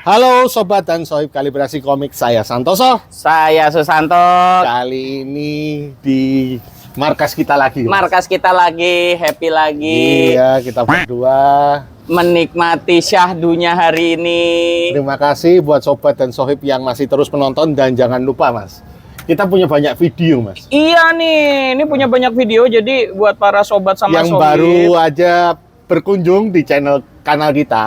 Halo Sobat dan Sohib Kalibrasi Komik, saya Santoso. Saya Susanto. Kali ini di markas kita lagi. Markas kita lagi, happy lagi. Iya, kita berdua menikmati syahdunya hari ini. Terima kasih buat Sobat dan Sohib yang masih terus menonton. Dan jangan lupa Mas, kita punya banyak video Mas. Iya nih, ini punya banyak video. Jadi buat para sobat sama yang sohib baru aja berkunjung di kanal kita.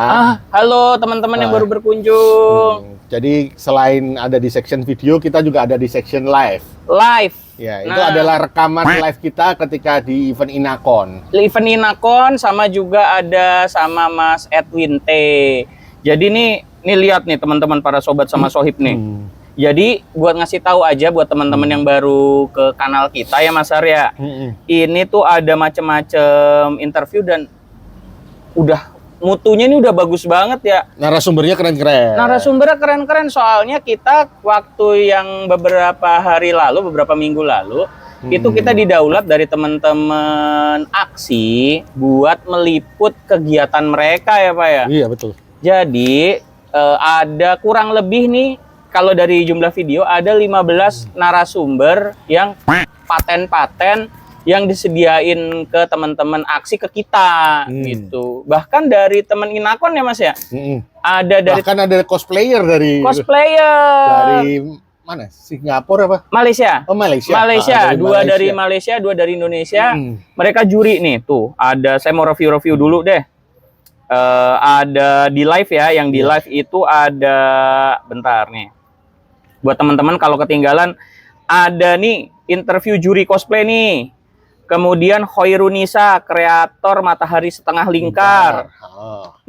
Halo teman-teman yang baru berkunjung. Jadi selain ada di section video, kita juga ada di section live. Live. Ya, itu adalah rekaman live kita ketika di event Inakon. Event Inakon sama juga ada sama Mas Edwin T. Jadi nih lihat nih teman-teman para sobat sama sohib nih. Jadi buat ngasih tahu aja buat teman-teman yang baru ke kanal kita ya Mas Arya. Ini tuh ada macem-macem interview dan udah mutunya ini udah bagus banget ya. Narasumbernya keren-keren. Narasumbernya keren-keren, soalnya kita waktu yang beberapa hari lalu, beberapa minggu lalu, itu kita didaulat dari teman-teman aksi buat meliput kegiatan mereka ya Pak ya. Iya betul. Jadi ada kurang lebih nih, kalau dari jumlah video ada 15 narasumber yang paten-paten yang disediain ke teman-teman aksi ke kita gitu. Bahkan dari teman Inakon ya Mas ya. Ada dari bahkan ada cosplayer dari mana? Singapura apa? Malaysia. Oh Malaysia. Malaysia. Dua dari Malaysia, dua dari Indonesia. Mereka juri nih tuh. Ada, saya mau review dulu deh. Ada di live ya. Yang di live itu ada, bentar nih. Buat teman-teman kalau ketinggalan, ada nih interview juri cosplay nih. Kemudian Hoirunisa, kreator Matahari Setengah Lingkar.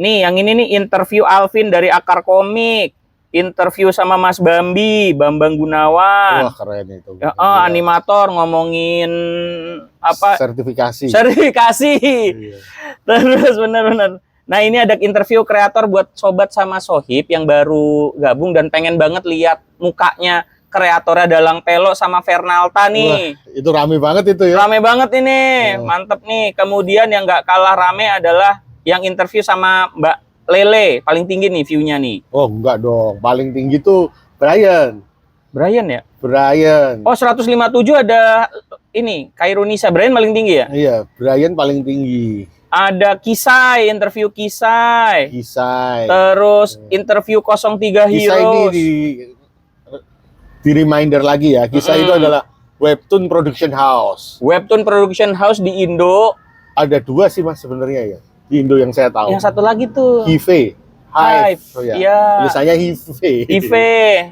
Nih, yang ini nih interview Alvin dari Akar Komik. Interview sama Mas Bambi, Bambang Gunawan. Wah, keren itu. Animator ngomongin apa? Sertifikasi. Iya. Terus bener-bener. Nah, ini ada interview kreator buat sobat sama sohib yang baru gabung dan pengen banget lihat mukanya kreatornya Dalang Pelo sama Fernalta nih. Wah, itu rame banget itu ya. Rame banget ini, mantep nih. Kemudian yang nggak kalah rame adalah yang interview sama Mbak Lele, paling tinggi nih view-nya nih. Oh enggak dong, paling tinggi tuh Brian. Brian ya? Brian. Oh 157 ada ini, Kairunisa. Brian paling tinggi ya? Iya, Brian paling tinggi. Ada Kisai, interview Kisai. Terus interview 03 Heroes. Kisai ini di reminder lagi ya, Kisah itu adalah Webtoon Production House. Webtoon Production House di Indo. Ada dua sih Mas sebenarnya ya, di Indo yang saya tahu. Yang satu lagi tuh Hive. Oh, ya. Iya. Tulisannya Hive.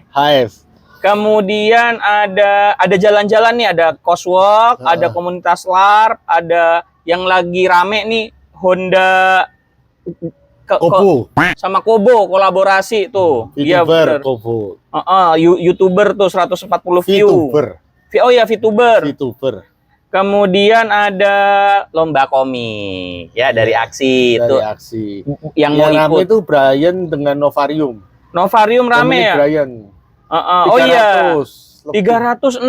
Hive. Kemudian ada jalan-jalan nih, ada Coswalk, ada komunitas LARP, ada yang lagi rame nih Honda Kobo sama Kobo kolaborasi tuh. VTuber Kobo. YouTuber tuh 140 view. Oh ya, VTuber. Kemudian ada lomba komik ya dari aksi itu. Aksi. Yang mau rame ikut itu Brian dengan Novarium. Novarium rame ya? Brian. Oh iya. 362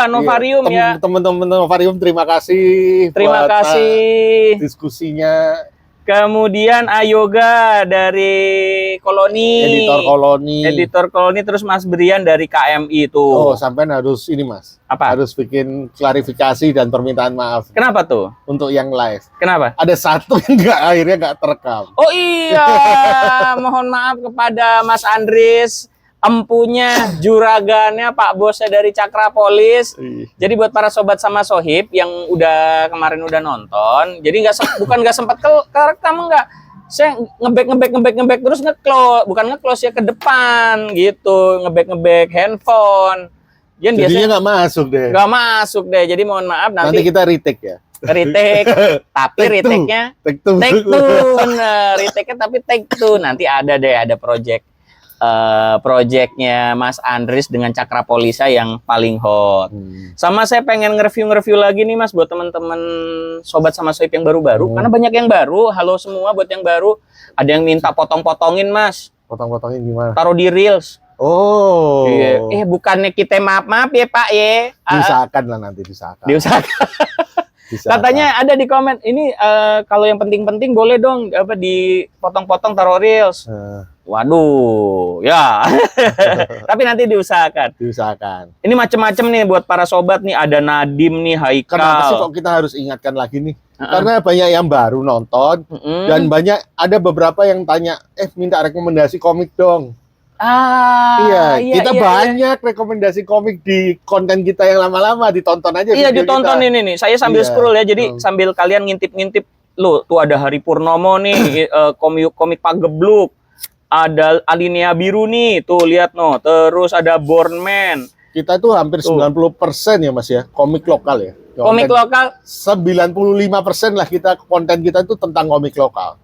Novarium ya. Teman-teman Novarium terima kasih. Terima kasih diskusinya. Kemudian Ayoga dari Koloni. Editor Koloni, terus Mas Brian dari KMI itu. Oh, sampai harus ini Mas. Apa? Harus bikin klarifikasi dan permintaan maaf. Kenapa tuh? Untuk yang live. Kenapa? Ada satu yang akhirnya nggak terekam. Oh iya, mohon maaf kepada Mas Andris, empunya juragannya Pak Bosnya dari Cakrapolis. Jadi buat para sobat sama sohib yang kemarin udah nonton, jadi bukan nggak sempat kerekam, enggak. Saya ngebek terus nge-close ya ke depan gitu, ngebek handphone. Jadinya nggak masuk deh. Jadi mohon maaf nanti kita retake ya. Tapi retake-nya take two bener. Retake-nya tapi take two. Nanti ada projectnya Mas Andris dengan Cakrapolisa yang paling hot. Sama saya pengen nge-review lagi nih Mas buat teman-teman sobat sama sohib yang baru-baru. Karena banyak yang baru. Halo semua buat yang baru. Ada yang minta potong-potongin Mas. Potong-potongin gimana? Taruh di Reels. Oh. Bukannya kita maaf ya Pak ya. Diusahakan lah nanti. Diusahakan. Bisa Katanya ada di komen ini kalau yang penting-penting boleh dong apa dipotong-potong taruh reels. Waduh, ya. Tapi nanti diusahakan. diusahakan. Ini macem-macem nih buat para sobat nih. Ada Nadim nih, Haikal. Kenapa sih kok kita harus ingatkan lagi nih? Karena banyak yang baru nonton dan banyak ada beberapa yang tanya, minta rekomendasi komik dong. Iya, kita banyak rekomendasi komik di konten kita yang lama-lama, ditonton aja. Iya, ditonton kita. Ini nih. Saya sambil scroll ya, jadi sambil kalian ngintip-ngintip. Loh, tuh ada Hari Purnomo nih, komik Pagebluk. Ada Alinea Biru nih, tuh lihat no. Terus ada Born Man. Kita tuh hampir 90% ya Mas ya, komik lokal ya. Komik lokal 95% lah konten kita itu tentang komik lokal.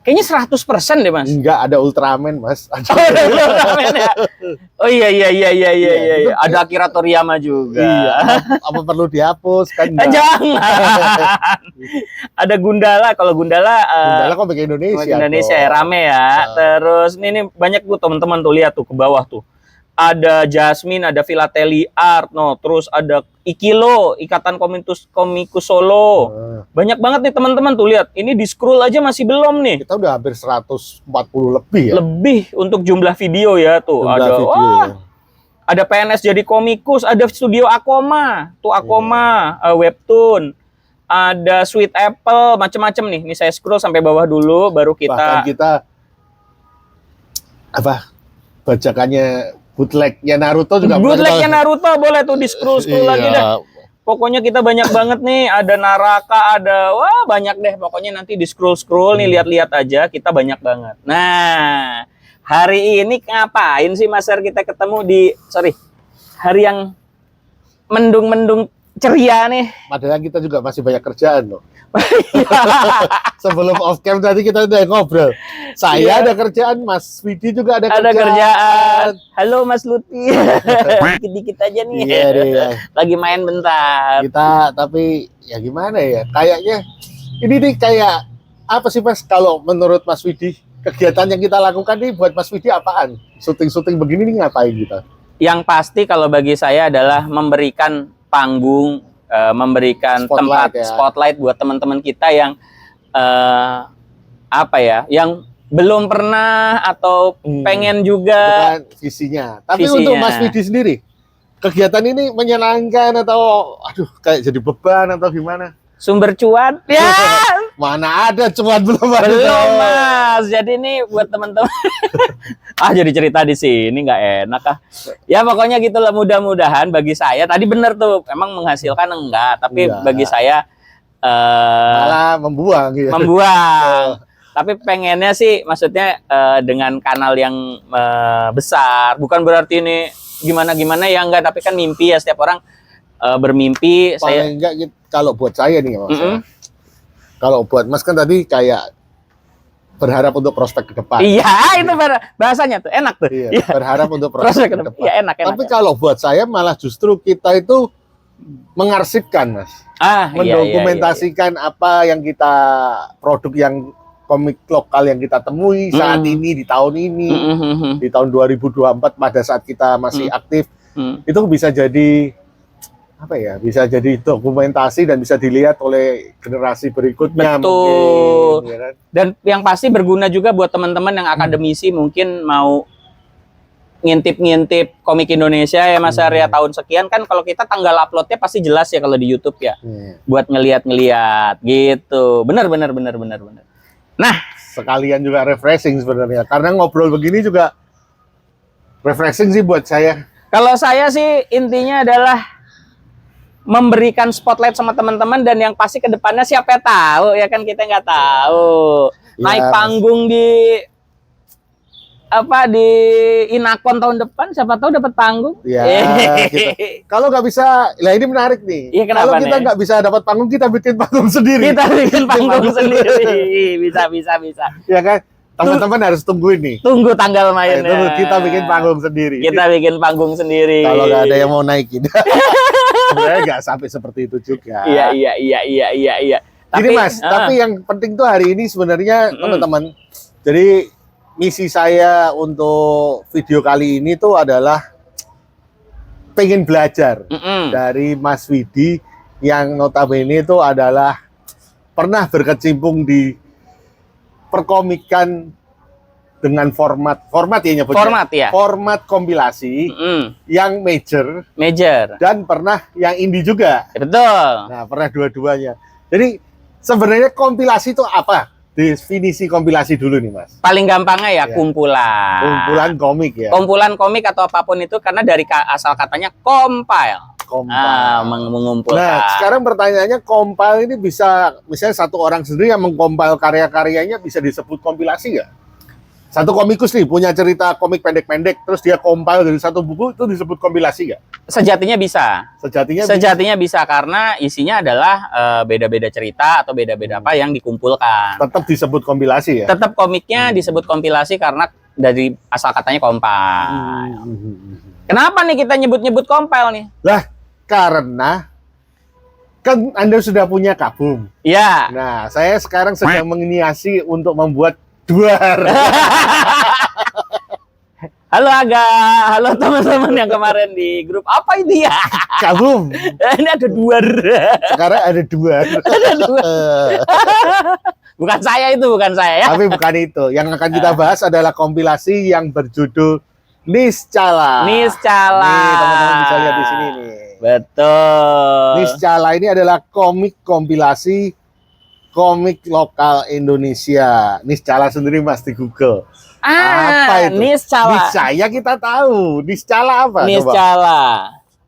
Kayaknya 100% deh Mas. Enggak, ada Ultraman Mas. Oh, ada Ultraman ya. Oh iya. Ada Akira Toriyama juga. Iya. Apa perlu dihapus kan? Jangan. Ada Gundala. Kalau Gundala komik Indonesia. Komik Indonesia ya, rame ya. Terus ini banyak tuh teman-teman tuh lihat tuh ke bawah tuh. Ada Jasmine, ada Philately Art, no, terus ada Ikilo, Ikatan Komikus Solo. Banyak banget nih teman-teman tuh lihat. Ini di scroll aja masih belum nih. Kita udah hampir 140 lebih ya. Lebih untuk jumlah video ya tuh. Ada PNS jadi komikus, ada Studio Akoma, tuh Akoma, webtoon. Ada Sweet Apple, macem-macem nih. Ini saya scroll sampai bawah dulu, baru kita. Bahkan kita bacakannya bootlegnya Naruto juga. Bootlegnya Naruto boleh tuh di scroll lagi dah. Pokoknya kita banyak banget nih, ada Naraka, ada banyak deh. Pokoknya nanti di scroll nih, lihat-lihat aja, kita banyak banget. Nah, hari ini ngapain sih Mas Ser kita ketemu di hari yang mendung-mendung ceria nih. Padahal kita juga masih banyak kerjaan loh. Sebelum off cam tadi kita udah ngobrol. Saya ada kerjaan, Mas Widi juga ada kerjaan. Halo Mas Luti. Dikit-dikit aja nih. Iya. Lagi main bentar. Kita tapi ya gimana ya? Kayaknya ini nih kayak apa sih Mas kalau menurut Mas Widi? Kegiatan yang kita lakukan nih buat Mas Widi apaan? Syuting-syuting begini nih ngapain kita? Yang pasti kalau bagi saya adalah memberikan panggung, memberikan spotlight buat teman-teman kita yang yang belum pernah atau pengen juga. Bukan visinya. Tapi untuk Mas Widi sendiri, kegiatan ini menyenangkan atau kayak jadi beban atau gimana? Sumber cuan? Ya. Mana ada cuan belum Mas. Jadi ini buat teman-teman. Jadi cerita di sini nggak enak ah. Ya pokoknya gitulah, mudah-mudahan bagi saya tadi bener tuh, emang menghasilkan enggak, tapi bagi saya malah membuang gitu. Tapi pengennya sih maksudnya dengan kanal yang besar, bukan berarti ini gimana-gimana ya enggak, tapi kan mimpi ya, setiap orang bermimpi. Paling enggak gitu, kalau buat saya nih Mas. Kalau buat Mas kan tadi kayak berharap untuk prospek ke depan. Iya, itu bahasanya tuh enak tuh. Iya, berharap untuk prospek ke depan. Iya, enak. Tapi kalau buat saya malah justru kita itu mengarsipkan, Mas. Mendokumentasikan apa yang kita, produk yang komik lokal yang kita temui saat ini, di tahun ini, di tahun 2024 pada saat kita masih aktif, itu bisa jadi bisa jadi dokumentasi dan bisa dilihat oleh generasi berikutnya. Betul. Mungkin, ya kan? Dan yang pasti berguna juga buat teman-teman yang akademisi mungkin mau ngintip-ngintip komik Indonesia ya Mas Arya tahun sekian kan, kalau kita tanggal uploadnya pasti jelas ya kalau di YouTube ya. Buat ngeliat-ngeliat gitu. Bener. Nah, sekalian juga refreshing sebenarnya. Karena ngobrol begini juga refreshing sih buat saya. Kalau saya sih intinya adalah memberikan spotlight sama teman-teman, dan yang pasti ke depannya siapa tahu ya kan, kita nggak tahu. Naik panggung di Inakon tahun depan, siapa tahu dapat panggung. Ya, gitu. Kalau nggak bisa, ini menarik nih. Ya, kalau kita nggak bisa dapat panggung, kita bikin panggung sendiri. Bisa. Ya kan? Teman-teman harus tungguin nih. Tunggu tanggal mainnya. Kita bikin panggung sendiri. Kalau nggak ada yang mau naikin. Sebenarnya nggak sampai seperti itu juga. Iya. Jadi Mas, tapi yang penting tuh hari ini sebenarnya teman-teman. Jadi misi saya untuk video kali ini tuh adalah pengen belajar dari Mas Widi yang notabene itu adalah pernah berkecimpung di perkomikan dengan format ya nyebutnya. Format kompilasi yang major dan pernah yang indie juga. Betul. Nah, pernah dua-duanya. Jadi sebenarnya kompilasi itu apa? Definisi kompilasi dulu nih, Mas. Paling gampangnya ya kumpulan komik ya. Kumpulan komik atau apapun itu karena dari asal katanya compile. Mengumpulkan. Nah, sekarang pertanyaannya compile ini bisa misalnya satu orang sendiri yang mengcompile karya-karyanya bisa disebut kompilasi nggak? Satu komikus nih punya cerita komik pendek-pendek terus dia compile dari satu buku itu disebut kompilasi nggak? Sejatinya bisa. Sejatinya bisa karena isinya adalah beda-beda cerita atau beda-beda apa yang dikumpulkan. Tetap disebut kompilasi ya? Tetap komiknya disebut kompilasi karena dari asal katanya compile. Kenapa nih kita nyebut-nyebut compile nih? Lah, karena kan Anda sudah punya kabum. Iya. Nah, saya sekarang sedang menginiasi untuk membuat duar. Halo Aga, halo teman-teman yang kemarin di grup apa ini ya? Kabum. Ini ada duar. Sekarang ada duar. Bukan saya ya. Tapi bukan itu. Yang akan kita bahas adalah kompilasi yang berjudul Niscala. Nih, teman-teman bisa lihat di sini nih. Betul. Niscala ini adalah komik kompilasi komik lokal Indonesia. Niscala sendiri Mas di Google. Apa itu? Niscala. Niscaya kita tahu. Niscala apa? Niscala.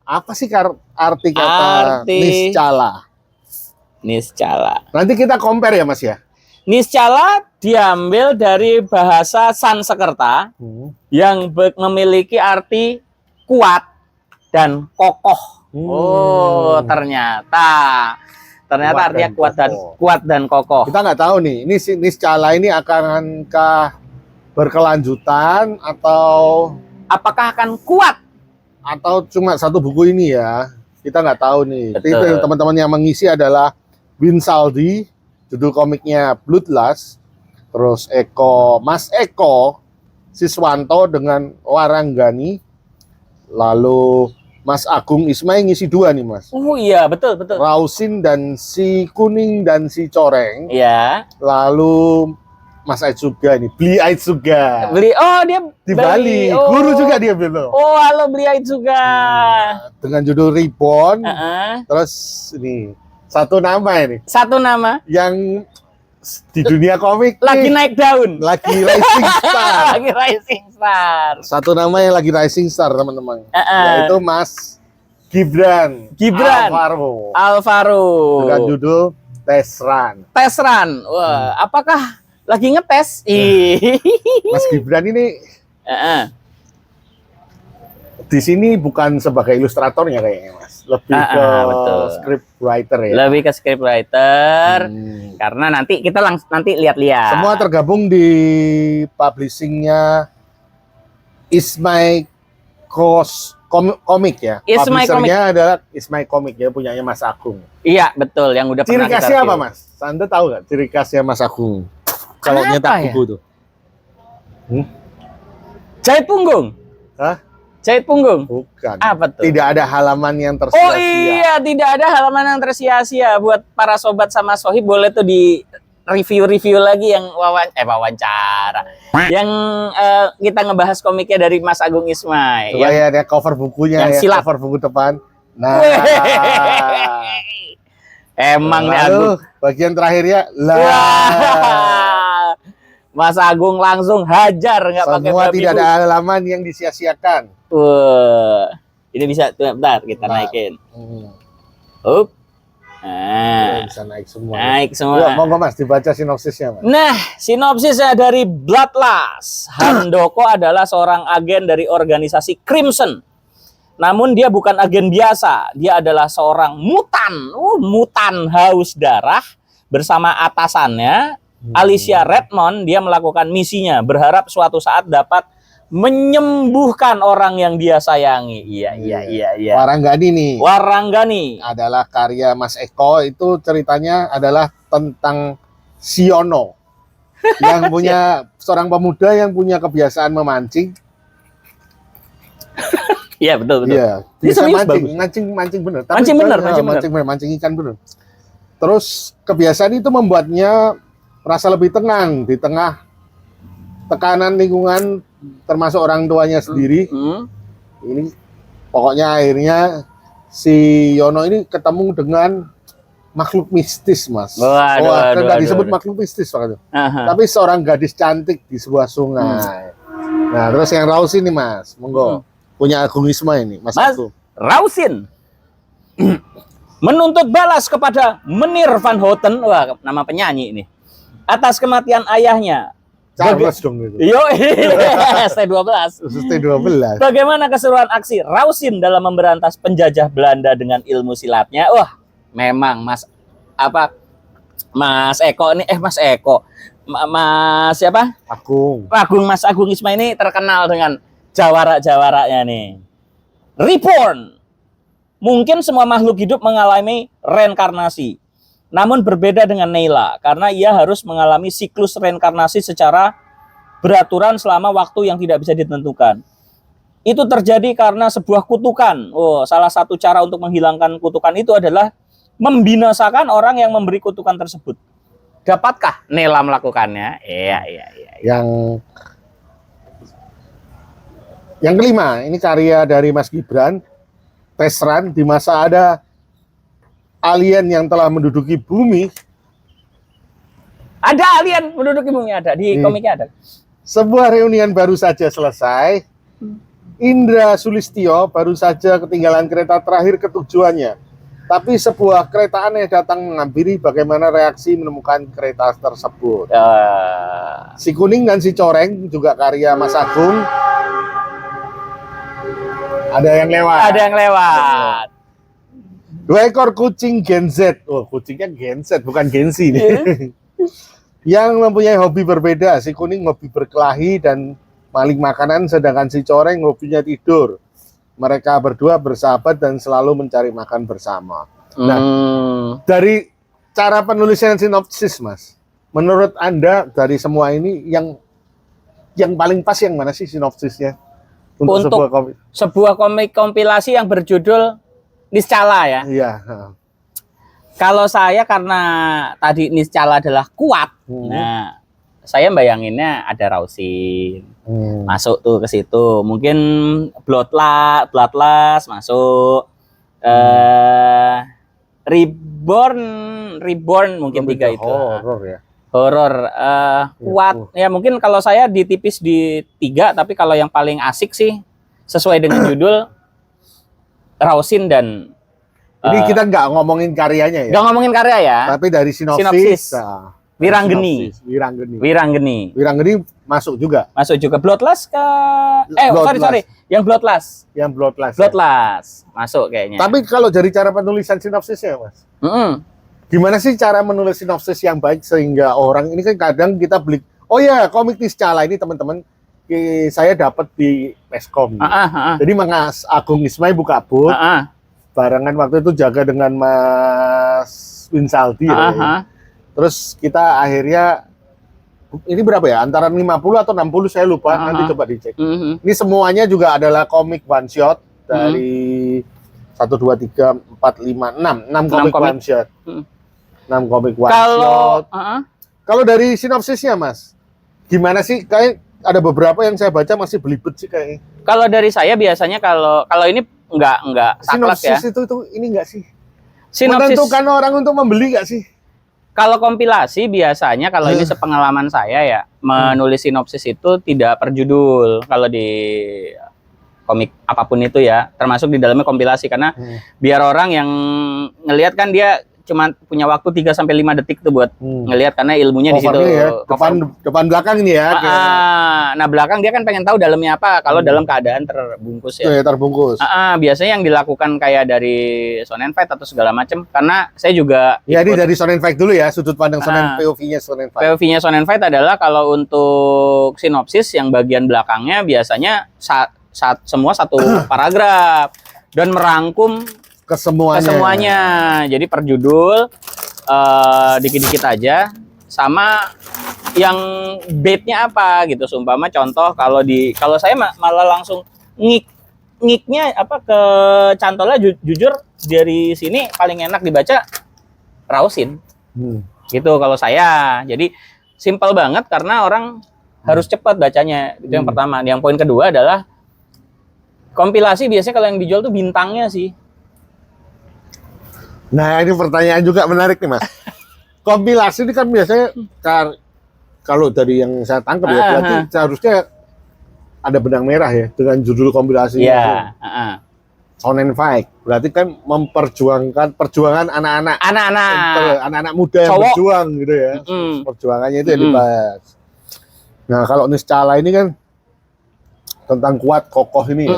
Apa sih arti kata Niscala? Niscala. Nanti kita compare ya Mas ya. Niscala diambil dari bahasa Sanskerta yang memiliki arti kuat dan kokoh. Oh, ternyata artinya kuat dan kokoh. Kita nggak tahu nih, ini Niscala ini akankah berkelanjutan atau apakah akan kuat atau cuma satu buku ini ya? Kita nggak tahu nih. Betul. Teman-teman yang mengisi adalah Win Saldi, judul komiknya Bloodlust, terus Mas Eko Siswanto dengan Waranggani, lalu Mas Agung Ismail ngisi 2 nih Mas. Oh iya, betul. Rausin dan si Kuning dan si Coreng. Iya. Lalu Mas Ait juga nih, Beli Ait juga. Dia di Bali. Oh. Guru juga dia belum. Oh, halo Beli Ait juga. Dengan judul Reborn. Terus ini satu nama yang di dunia komik lagi naik daun, lagi rising star. Lagi rising star. Satu nama yang lagi rising star teman-teman, yaitu Mas Gibran Alvaro dengan judul Tesran. Wah, apakah lagi ngetes? Mas Gibran ini di sini bukan sebagai ilustratornya kayaknya Mas, lebih ke script writer ya. Lebih ke script writer karena nanti kita nanti lihat-lihat. Semua tergabung di publishingnya Ismay Komik ya. Publishernya adalah Ismay Komik ya, punyanya Mas Agung. Iya betul, yang udah pernah. Ciri khasnya apa Mas? Anda tahu nggak ciri khasnya Mas Agung kalau nyetak buku tuh? Jahit punggung. Hah? Jahit punggung? Bukan. Apa tuh? Tidak ada halaman yang tersia-sia. Oh iya, tidak ada halaman yang tersia-sia. Buat para sobat sama Sohib boleh tuh di review lagi yang wawancara. Yang kita ngebahas komiknya dari Mas Agung Ismail. Coba ya ada cover bukunya ya, silap. Cover buku depan. Nah. Emang nih Agung. Bagian terakhirnya Mas Agung langsung hajar nggak pakai semua tidak ada halaman yang disia-siakan. Ini bisa tuh, bentar kita naikin. Bisa naik semua. Naik semua. Monggo Mas dibaca sinopsisnya Mas. Nah, sinopsisnya dari Bloodlust. Handoko adalah seorang agen dari organisasi Crimson. Namun dia bukan agen biasa, dia adalah seorang mutan haus darah bersama atasannya Alicia Redmond. Dia melakukan misinya berharap suatu saat dapat menyembuhkan orang yang dia sayangi. Iya. Waranggani adalah karya Mas Eko. Itu ceritanya adalah tentang Siono yang punya seorang pemuda yang punya kebiasaan memancing. Iya, betul betul. Iya, Ini bisa serius mancing bener. Mancing bener, mancing ikan bener. Terus kebiasaan itu membuatnya merasa lebih tenang di tengah tekanan lingkungan, termasuk orang tuanya sendiri. Ini pokoknya akhirnya si Yono ini ketemu dengan makhluk mistis, Mas. Nggak disebut makhluk mistis, Pak. Tapi seorang gadis cantik di sebuah sungai. Nah, terus yang Rausin nih, Mas, monggo. Punya agonisme ini, Mas Agung. Rausin menuntut balas kepada Menir van Houten, wah nama penyanyi ini, atas kematian ayahnya. Charles dong itu. Yo, ST12. ST12. Bagaimana keseruan aksi Rausin dalam memberantas penjajah Belanda dengan ilmu silatnya? Wah, memang Mas Eko ini Mas Eko. Mas siapa? Mas Agung Isma ini terkenal dengan jawara-jawaranya nih. Reborn. Mungkin semua makhluk hidup mengalami reinkarnasi. Namun berbeda dengan Neila karena ia harus mengalami siklus reinkarnasi secara beraturan selama waktu yang tidak bisa ditentukan. Itu terjadi karena sebuah kutukan. Salah satu cara untuk menghilangkan kutukan itu adalah membinasakan orang yang memberi kutukan tersebut. Dapatkah Neila melakukannya? Iya. Yang kelima, ini karya dari Mas Gibran, Test Run, di masa ada alien yang telah menduduki bumi. Ada alien menduduki bumi, ada di komiknya ada. Sebuah reunian baru saja selesai. Indra Sulistyo baru saja ketinggalan kereta terakhir ke tujuannya. Tapi sebuah kereta aneh datang menghampiri, bagaimana reaksi menemukan kereta tersebut. Si Kuning dan si Coreng juga karya Mas Agung. Ada yang lewat. 2 ekor kucing Gen Z. Kucingnya Gen Z, bukan Gen Z nih. Yang mempunyai hobi berbeda. Si Kuning hobi berkelahi dan maling makanan, sedangkan si Coreng hobinya tidur. Mereka berdua bersahabat dan selalu mencari makan bersama. Nah, dari cara penulisan sinopsis, Mas, menurut Anda dari semua ini yang paling pas yang mana sih sinopsisnya? Untuk sebuah komik kompilasi yang berjudul Niscala ya. Iya. Kalau saya karena tadi Niscala adalah kuat. Nah, saya bayanginnya ada Rausin. Masuk tuh ke situ. Mungkin Bloodlust masuk. Reborn mungkin 3 itu. Horor ya. Horor kuat. Ya mungkin kalau saya ditipis di 3, tapi kalau yang paling asik sih sesuai dengan judul Rausin dan ini kita nggak ngomongin karyanya ya. Nggak ngomongin karya ya. Tapi dari sinopsis. Wiranggeni masuk juga. Bloodlust ke sorry. Yang Bloodlust masuk kayaknya. Tapi kalau dari cara penulisan sinopsisnya, Mas. Gimana sih cara menulis sinopsis yang baik sehingga orang ini kan kadang kita beli, komik Niscala ini teman-teman saya dapat di Peskom. Jadi Mas Agung Ismail buka booth. Barengan waktu itu jaga dengan Mas Winsaldi. Terus kita akhirnya ini berapa ya? Antara 50 atau 60 saya lupa, nanti coba dicek. Ini semuanya juga adalah komik one shot dari 1 2 3 4 5 6 komik one shot. 6 komik one shot. Kalau dari sinopsisnya, Mas, gimana sih? Kayak ada beberapa yang saya baca masih belibet sih kayaknya. Kalau dari saya biasanya kalau ini enggak saklek ya. Sinopsis itu ini enggak sih? Sinopsis menentukan orang untuk membeli enggak sih? Kalau kompilasi biasanya kalau ini sepengalaman saya ya, menulis sinopsis itu tidak per judul kalau di komik apapun itu ya, termasuk di dalamnya kompilasi karena biar orang yang ngelihat kan dia cuma punya waktu 3 sampai 5 detik tuh buat ngelihat karena ilmunya di situ. Ya, depan belakang ini ya. Nah, belakang dia kan pengen tahu dalamnya apa kalau dalam keadaan terbungkus ya. Terbungkus. Biasanya yang dilakukan kayak dari Shonen Fight atau segala macam karena saya juga ini dari Shonen Fight dulu ya, sudut pandang Shonen POV-nya Shonen Fight. POV-nya Shonen Fight adalah kalau untuk sinopsis yang bagian belakangnya biasanya semua satu paragraf dan merangkum kesemuanya. Jadi per judul dikit-dikit aja sama yang bait-nya apa gitu. Seumpama contoh kalau saya malah langsung ngiknya apa ke cantolnya jujur dari sini paling enak dibaca Rausin. Gitu kalau saya. Jadi simpel banget karena orang harus cepat bacanya. Itu yang pertama. Yang poin kedua adalah kompilasi biasanya kalau yang dijual tuh bintangnya sih. Nah, ini pertanyaan juga menarik nih, Mas. Kompilasi ini kan biasanya kalau dari yang saya tangkap ya, berarti seharusnya ada benang merah ya dengan judul kompilasi. Iya. Sound and Fight. Berarti kan memperjuangkan perjuangan anak-anak muda yang cowok berjuang gitu ya. Perjuangannya itu yang dibahas. Nah, kalau Niscala ini kan tentang kuat kokoh ini ya.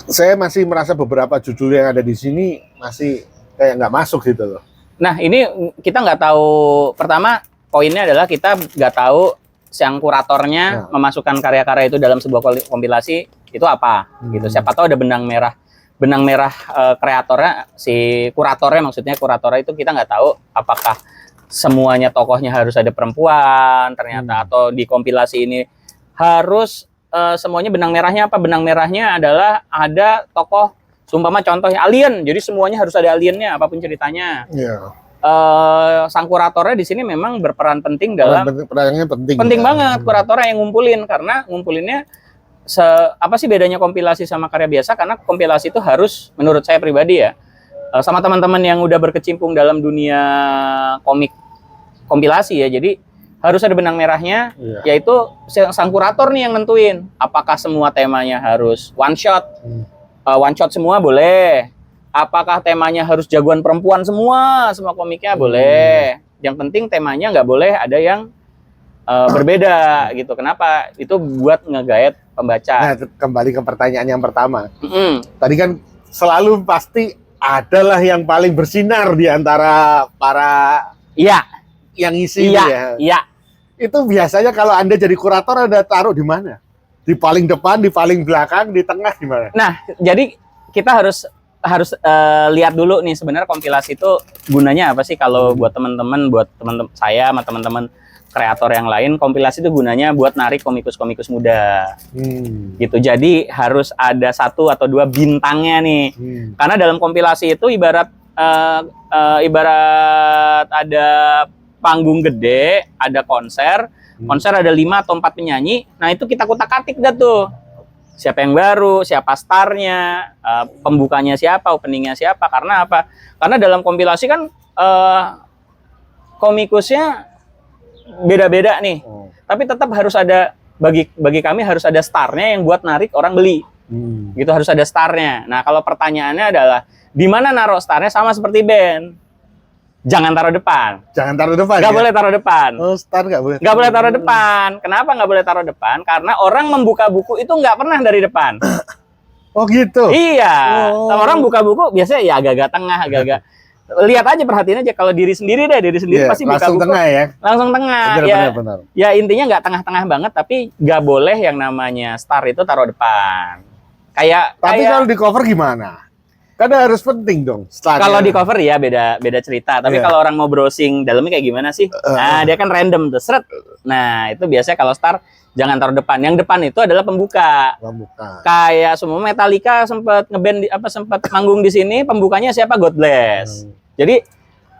Saya masih merasa beberapa judul yang ada di sini masih kayak nggak masuk gitu loh. Nah, ini kita nggak tahu. Pertama, poinnya adalah kita nggak tahu yang kuratornya memasukkan karya-karya itu dalam sebuah kompilasi itu apa gitu. Siapa tahu ada benang merah kreatornya, si kuratornya, maksudnya kuratornya itu kita nggak tahu apakah semuanya tokohnya harus ada perempuan ternyata atau di kompilasi ini harus semuanya benang merahnya apa? Benang merahnya adalah ada tokoh, seumpama contohnya alien, jadi semuanya harus ada aliennya apapun ceritanya. Sang kuratornya di sini memang berperan penting dalam perannya penting banget kuratornya yang ngumpulin, karena ngumpulinnya apa sih bedanya kompilasi sama karya biasa? Karena kompilasi itu harus, menurut saya pribadi ya, sama teman-teman yang udah berkecimpung dalam dunia komik kompilasi ya, jadi harus ada benang merahnya, yaitu sang kurator nih yang nentuin apakah semua temanya harus one shot semua boleh. Apakah temanya harus jagoan perempuan semua komiknya boleh. Yang penting temanya nggak boleh ada yang berbeda gitu. Kenapa? Itu buat ngegaet pembaca. Nah, kembali ke pertanyaan yang pertama. Tadi kan selalu pasti adalah yang paling bersinar di antara para yang isi ya. Itu biasanya kalau Anda jadi kurator, Anda taruh di mana? Di paling depan, di paling belakang, di tengah, di mana? Nah, jadi kita harus lihat dulu nih sebenarnya kompilasi itu gunanya apa sih. Kalau buat teman-teman saya sama teman-teman kreator yang lain, kompilasi itu gunanya buat narik komikus-komikus muda. Gitu. Jadi harus ada 1 atau 2 bintangnya nih. Karena dalam kompilasi itu ibarat ada panggung gede, ada konser ada 5 atau 4 penyanyi. Nah, itu kita kutak-katik dah tuh. Siapa yang baru, siapa starnya, pembukanya siapa, openingnya siapa. Karena apa? Karena dalam kompilasi kan komikusnya beda-beda nih. Tapi tetap harus ada, bagi kami harus ada starnya yang buat narik orang beli. Gitu, harus ada starnya. Nah, kalau pertanyaannya adalah di mana naruh starnya, sama seperti band. Jangan taruh depan. Jangan taruh depan. Nggak boleh taruh depan. Oh, star nggak boleh. Nggak boleh taruh depan. Kenapa nggak boleh taruh depan? Karena orang membuka buku itu nggak pernah dari depan. Oh gitu. Iya. Kalau orang buka buku biasanya ya agak-agak tengah, agak-agak. Lihat aja, perhatiin aja kalau diri sendiri pasti buka buku. Langsung tengah ya. Langsung tengah. Benar. Ya intinya nggak tengah-tengah banget, tapi nggak boleh yang namanya star itu taruh depan. Tapi kalau di cover gimana? Karena harus penting dong. Kalau di cover ya beda cerita. Tapi kalau orang mau browsing dalamnya kayak gimana sih? Nah, dia kan random tuh, seret. Nah, itu biasanya kalau star jangan taruh depan. Yang depan itu adalah pembuka. Kayak semua Metallica sempat ngeband sempat manggung di sini, pembukanya siapa? God Bless. Jadi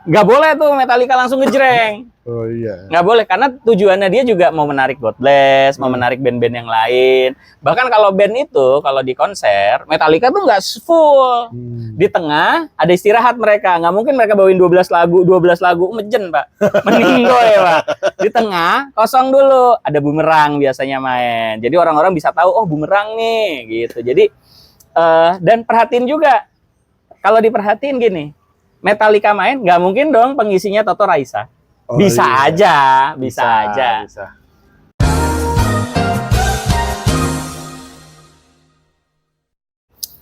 nggak boleh tuh Metallica langsung ngejreng. Oh iya. Nggak boleh, karena tujuannya dia juga mau menarik God Bless, mau menarik band-band yang lain. Bahkan kalau band itu, kalau di konser, Metallica tuh nggak full. Di tengah ada istirahat mereka. Nggak mungkin mereka bawain 12 lagu mejen, Pak. Meninggoy, Pak. Di tengah, kosong dulu. Ada bumerang biasanya main. Jadi orang-orang bisa tahu, oh bumerang nih, gitu. Jadi, dan perhatiin juga, kalau diperhatiin gini, Metallica main, nggak mungkin dong pengisinya Toto Raisa. Oh, bisa iya. aja.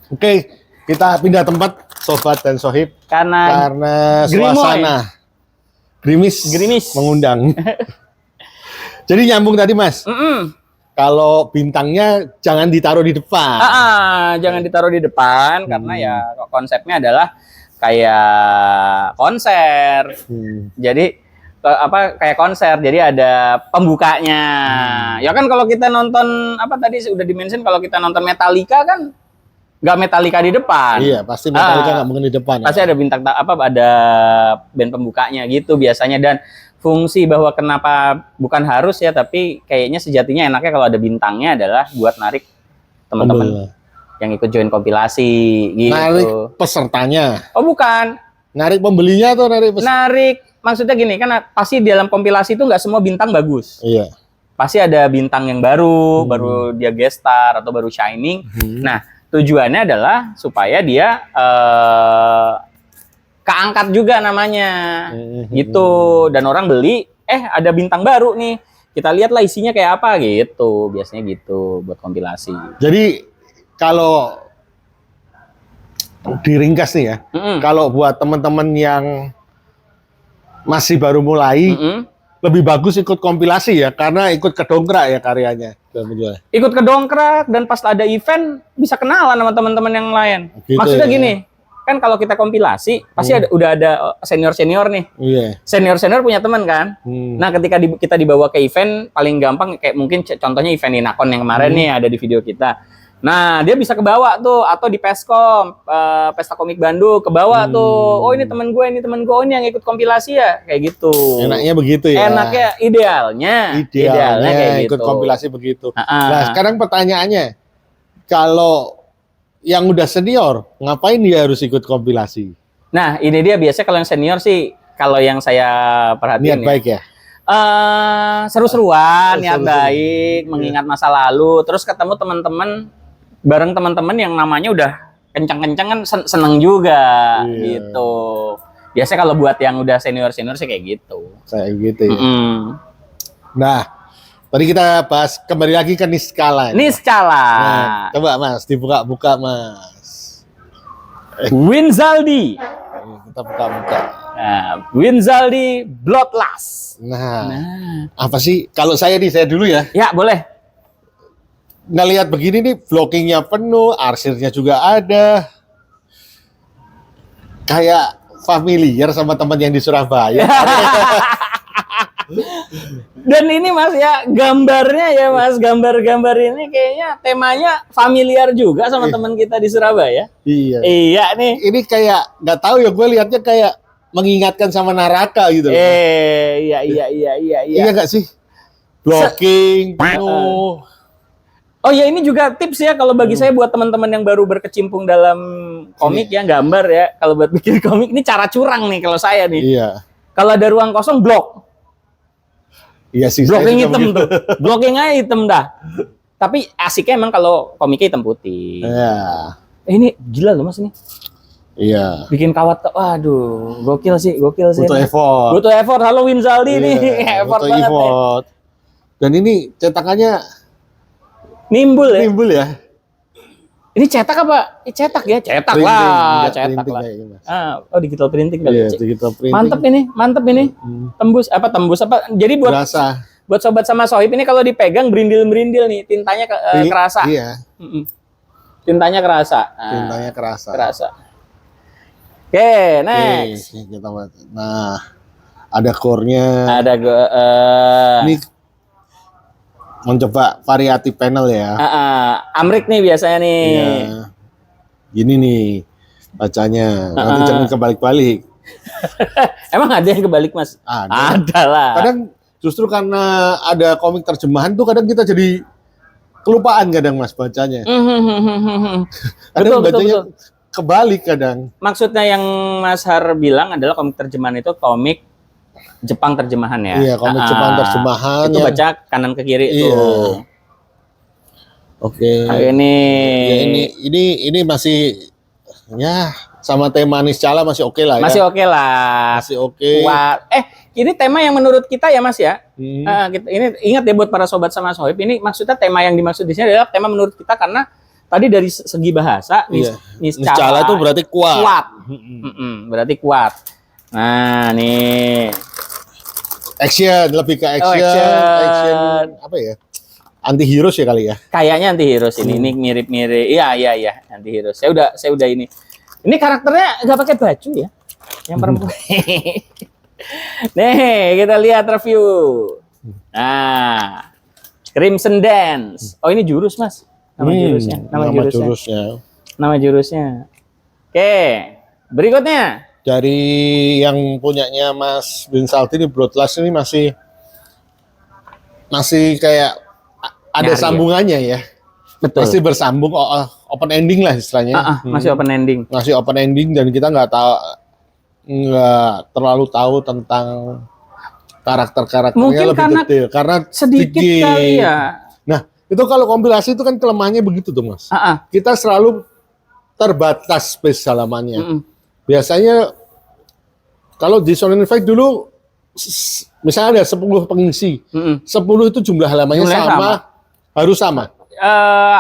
Oke, kita pindah tempat, Sobat dan Sohib. Karena suasana gerimis mengundang. Jadi nyambung tadi, Mas. Kalau bintangnya jangan ditaruh di depan. Jangan ditaruh di depan, karena ya konsepnya adalah kayak konser. Jadi kayak konser. Jadi ada pembukanya. Ya kan kalau kita nonton apa tadi sudah di-mention, kalau kita nonton Metallica kan nggak Metallica di depan. Iya, pasti Metallica nggak mungkin di depan. Pasti ada bintang ada band pembukanya gitu biasanya. Dan fungsi bahwa kenapa bukan harus ya, tapi kayaknya sejatinya enaknya kalau ada bintangnya adalah buat narik teman-teman yang ikut join kompilasi gitu. Narik pesertanya. Oh bukan. Narik pembelinya atau narik Narik, maksudnya gini, kan pasti di dalam kompilasi itu nggak semua bintang bagus. Iya. Pasti ada bintang yang baru dia guest star atau baru shining. Nah, tujuannya adalah supaya dia keangkat juga namanya, gitu. Dan orang beli, ada bintang baru nih. Kita lihatlah isinya kayak apa gitu. Biasanya gitu buat kompilasi. Jadi kalau diringkas nih ya, kalau buat teman-teman yang masih baru mulai, lebih bagus ikut kompilasi ya, karena ikut kedongkrak ya karyanya. Ikut kedongkrak dan pas ada event bisa kenalan sama teman-teman yang lain. Gitu. Maksudnya gini, kan kalau kita kompilasi pasti udah ada senior-senior nih. Senior-senior punya teman kan. Nah, ketika kita dibawa ke event, paling gampang kayak mungkin contohnya event Inakon yang kemarin nih ada di video kita. Nah, dia bisa kebawa tuh, atau di Peskom, Pesta Komik Bandung, kebawa tuh. Oh, ini temen gue, oh ini yang ikut kompilasi ya, kayak gitu. Enaknya begitu ya. Enaknya, idealnya kayak ikut gitu. kompilasi begitu. Nah, sekarang pertanyaannya, kalau yang udah senior, ngapain dia harus ikut kompilasi? Nah, ini dia biasanya kalau yang senior sih, kalau yang saya perhatiin niat baik ya. Seru-seruan, niat baik, mengingat masa lalu, terus ketemu teman-teman, bareng teman-teman yang namanya udah kencang-kencang kan seneng juga gitu. Biasanya kalau buat yang udah senior-senior sih kayak gitu. Kayak gitu ya. Nah, tadi kita bahas kembali lagi ke Niskala. Niskala. Nah, coba Mas, dibuka-buka Mas. Winzaldi. Kita buka-buka. Nah, Winzaldi Bloodlust. Nah, apa sih? Kalau saya dulu ya. Ya, boleh. Ngelihat begini nih, blockingnya penuh, arsirnya juga ada. Kayak familiar sama teman yang di Surabaya. Dan ini Mas ya, gambarnya ya Mas, gambar-gambar ini kayaknya temanya familiar juga sama teman kita di Surabaya. Iya. Iya nih. Ini kayak nggak tahu ya, gue lihatnya kayak mengingatkan sama Naraka gitu. Iya. Iya nggak sih? Blocking penuh. Oh ya, ini juga tips ya kalau bagi saya buat teman-teman yang baru berkecimpung dalam komik ya, gambar ya. Kalau buat bikin komik ini cara curang nih kalau saya nih. Iya. Kalau ada ruang kosong blok. Iya sih. Blocking hitam tuh. Blocking aja hitam dah. Tapi asiknya emang kalau komiknya hitam putih. Iya. Ini gila loh Mas ini. Iya. Bikin kawat, waduh, gokil sih. Butuh effort. Butuh effort. Halo Winzaldi nih, effort banget. Effort. Dan ini cetakannya nimbul ya. Ini cetak apa? Cetak ya, cetak printing, lah, cetak lah. Digital printing kali. Iya, digital printing. Mantep ini. Tembus apa? Jadi buat sobat sama sohib ini kalau dipegang berindil-berindil nih, tintanya kerasa. Iya. Tintanya kerasa. Kerasa. Oke, next. Nah, ada core-nya. Ada ini mencoba variatif panel ya. Amrik nih biasanya nih. Iya. Gini nih bacanya. Nanti jangan kebalik-balik. Emang ada yang kebalik Mas? Ada lah. Kadang justru karena ada komik terjemahan tuh kadang kita jadi kelupaan kadang Mas bacanya. Kadang bacanya kebalik kadang. Maksudnya yang Mas Har bilang adalah komik terjemahan itu komik Jepang terjemahan ya. Iya, komik Jepang terjemahan. Itu baca kanan ke kiri tuh. Oke. Ini ya, ini masih ya sama tema Niskala masih oke lah ya. Masih oke lah. Masih oke. Ini tema yang menurut kita ya Mas ya. Ini ingat ya buat para sobat sama sohib, ini maksudnya tema yang dimaksud di sini adalah tema menurut kita karena tadi dari segi bahasa Niskala itu berarti kuat. Berarti kuat. Nah, nih. Action, lebih ke action apa ya? Anti heroes ya kali ya. Kayaknya anti heroes ini. Ini mirip-mirip. Iya, anti heroes. Saya udah ini. Ini karakternya nggak pakai baju ya. Yang perempuan. Nih, kita lihat review. Nah, Crimson Dance. Oh, ini jurus, Mas. Nama jurusnya. Nama jurusnya. Oke, berikutnya. Dari yang punyanya Mas Bin Salty ini Bloodlust ini masih kayak ada Nyari, sambungannya ya. Betul. Masih bersambung, open ending lah istilahnya. Masih open ending. Masih open ending dan kita nggak terlalu tahu tentang karakternya mungkin lebih detail karena sedikit kali ya. Nah, itu kalau kompilasi itu kan kelemahannya begitu tuh, Mas. Kita selalu terbatas space halamannya. Biasanya kalau di Shonen Fight dulu misalnya ada 10 pengisi. 10 itu jumlah halamannya harus sama.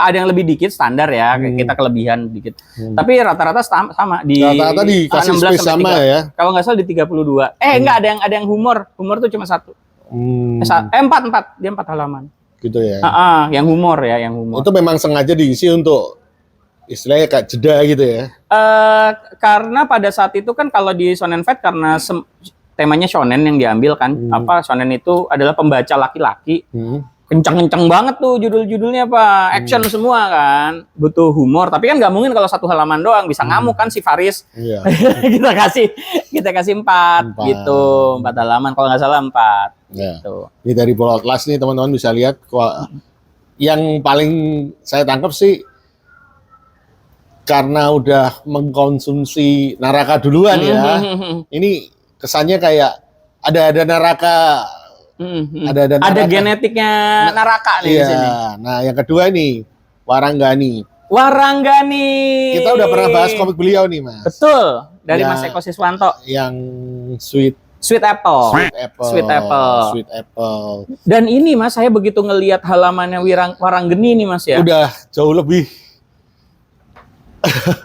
Ada yang lebih dikit standar ya, kita kelebihan dikit. Tapi rata-rata sama di rata-rata dikasih space sama ya. Kalau nggak salah di 32. Enggak, ada yang humor. Humor tuh cuma 1. 4 dia 4 halaman. Gitu ya. Yang humor ya, yang humor. Itu memang sengaja diisi untuk istilahnya kayak jeda gitu ya. Karena pada saat itu kan kalau di Shonen Fight karena temanya shonen yang diambil kan, shonen itu adalah pembaca laki-laki. Kencang-kencang banget tuh judul-judulnya Pak, action semua kan, butuh humor. Tapi kan nggak mungkin kalau 1 halaman doang, bisa ngamuk kan si Faris. Iya. kita kasih 4 gitu, 4 halaman kalau nggak salah 4. Ya. Gitu. Ini dari Bloodlust nih teman-teman bisa lihat, yang paling saya tangkap sih karena udah mengkonsumsi Naraka duluan ya. Ini kesannya kayak ada Naraka. Ada genetiknya Naraka nih di sini. Nah, yang kedua nih, Waranggani. Waranggani. Kita udah pernah bahas komik beliau nih, Mas. Betul, dari Mas Eko Siswanto. Yang Sweet Apple. Dan ini Mas, saya begitu ngelihat halamannya Waranggani nih Mas ya. Udah jauh lebih.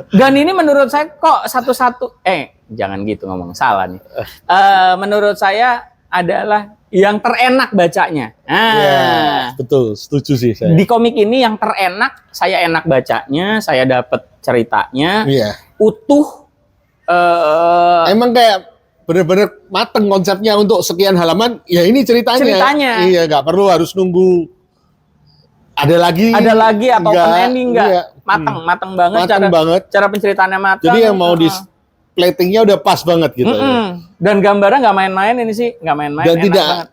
Dan ini menurut saya kok jangan gitu ngomong, salah nih. Menurut saya adalah yang terenak bacanya. Ya, betul, setuju sih saya. Di komik ini yang terenak, saya enak bacanya, saya dapat ceritanya, utuh. Emang kayak bener-bener mateng konsepnya untuk sekian halaman. Ya ini ceritanya. Iya, nggak perlu harus nunggu ada lagi atau open ending nggak. Iya. Mateng banget. Cara penceritaannya matang. Jadi yang mau di platingnya udah pas banget gitu. Dan gambarnya nggak main-main ini sih, nggak main-main. Dan tidak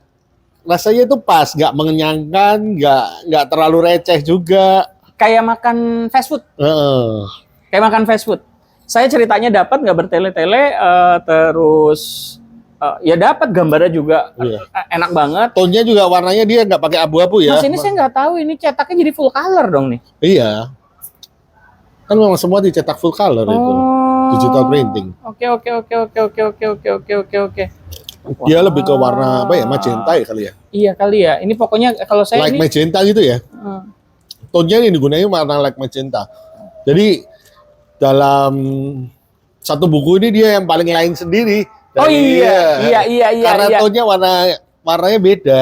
rasanya itu pas, nggak mengenyangkan, nggak terlalu receh juga. Kayak makan fast food. Kayak makan fast food. Saya ceritanya dapat nggak bertele-tele, terus ya dapat gambarnya juga enak banget. Tonnya juga warnanya dia nggak pakai abu-abu ya. Mas ini saya nggak tahu ini cetaknya jadi full color dong nih. Iya. Kan memang semua dicetak full color itu. Digital printing. Oke. Dia lebih ke warna apa ya? Magenta ya kali ya? Iya kali ya. Ini pokoknya kalau saya like magenta gitu ya. Tonnya ini digunakan warna like magenta. Jadi dalam satu buku ini dia yang paling lain sendiri. Iya. Karena tonnya warnanya beda.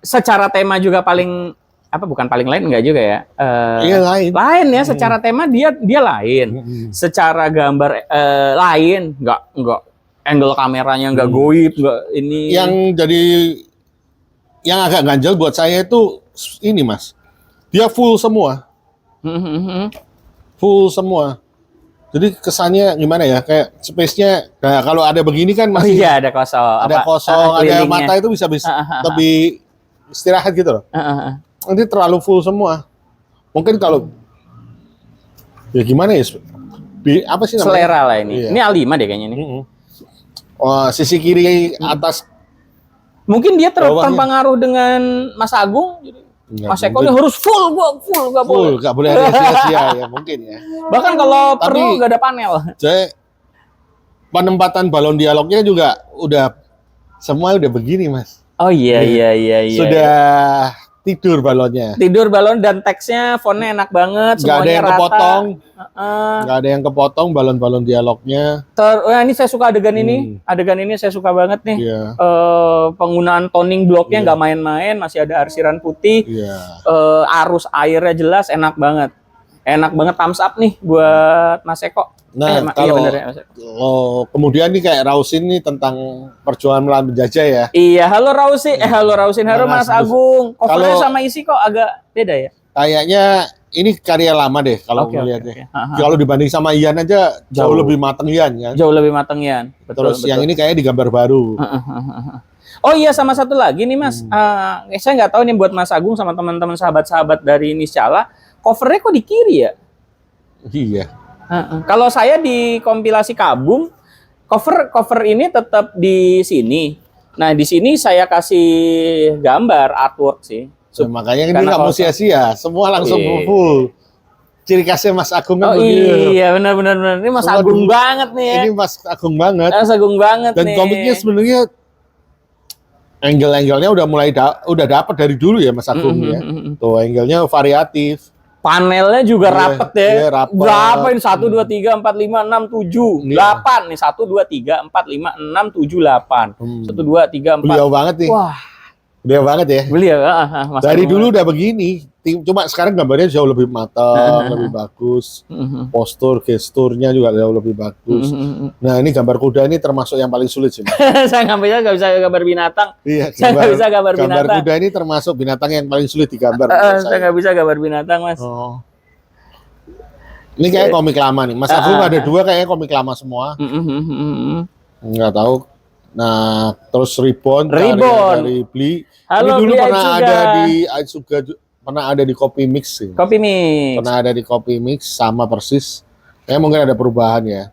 Secara tema juga bukan paling lain enggak juga ya? Iya lain. Lain ya, secara tema dia lain. Secara gambar lain, enggak angle kameranya enggak goib, enggak ini. Yang agak ganjel buat saya itu ini Mas. Dia full semua. Full semua. Jadi kesannya gimana ya? Kayak space-nya kalau ada begini kan masih ada kosong. Ada mata itu bisa lebih istirahat gitu loh. Nanti terlalu full semua. Mungkin kalau ya gimana ya? Apa sih namanya? Selera lah ini. Iya. Ini A5 deh kayaknya nih. Sisi kiri atas. Mungkin dia terpengaruh dengan Mas Agung. Mas Eko ini harus full, nggak boleh. Nggak boleh ada sia-sia ya mungkin ya. Bahkan kalau perlu nggak ada panel. Penempatan balon dialognya juga semua udah begini Mas. Oh iya. Sudah tidur balonnya. Tidur balon dan teksnya fontnya enak banget. Nggak ada yang kepotong. Nggak ada yang kepotong balon-balon dialognya. Ini saya suka adegan ini. Adegan ini saya suka banget nih. Yeah. Penggunaan toning bloknya nggak main-main. Masih ada arsiran putih. Yeah. Arus airnya jelas, enak banget. Enak banget, thumbs up nih buat Mas Eko. Nah, iya kalau bener ya, Mas Eko. kemudian nih kayak Rausin nih tentang perjuangan melawan penjajah ya. Iya, halo Rausin, halo Mas Agung. Covernya sama isi kok agak beda ya? Kayaknya ini karya lama deh kalau melihatnya. Kalau dibanding sama Ian aja jauh lebih mateng Ian ya. Jauh lebih mateng Ian. Terus yang ini kayaknya digambar baru. Oh iya, sama satu lagi nih Mas. Saya nggak tahu nih buat Mas Agung sama teman-teman sahabat-sahabat dari Niscala, covernya kok di kiri ya? Iya. Kalau saya di kompilasi Kabum, cover ini tetap di sini. Nah, di sini saya kasih gambar artwork sih. Makanya ini nggak mau sia-sia, semua langsung full. Ciri khasnya Mas Agung kan begitu. Iya, benar. Ini Mas Agung banget nih ya. Ini Mas Agung banget. Mas Agung banget dan nih. Dan komiknya sebenarnya angle-angle-nya udah mulai udah dapat dari dulu ya Mas Agung ya. Tuh angle-nya variatif. Panelnya juga rapet ya. Iya, rapet. Berapa ini? 1, 2, 3, 4, 5, 6, 7, 8 nih. 1, 2, 3, 4, 5, 6, 7, 8. 1, 2, 3, 4. Beliau banget nih. Wah. Beliau banget ya. Beliau. Dari dulu udah begini. Cuma sekarang gambarnya jauh lebih matang, lebih bagus. Postur, gesturnya juga jauh lebih bagus. Nah ini gambar kuda ini termasuk yang paling sulit sih. Saya nggak bisa gambar binatang. Iya, saya nggak bisa gambar binatang. Gambar kuda ini termasuk binatang yang paling sulit digambar. Saya nggak bisa gambar binatang, Mas. Oh. Ini kayak komik lama nih. Mas Agung ada 2 kayaknya komik lama semua. Nggak tahu. Nah, terus Ribbon dari Bli. Halo, ini dulu Bli pernah Aitsuga. ada di Aitsuga, pernah ada di Copy Mix sih. Copy Mix. Pernah ada di Copy Mix sama persis. Kayak mungkin ada perubahan ya.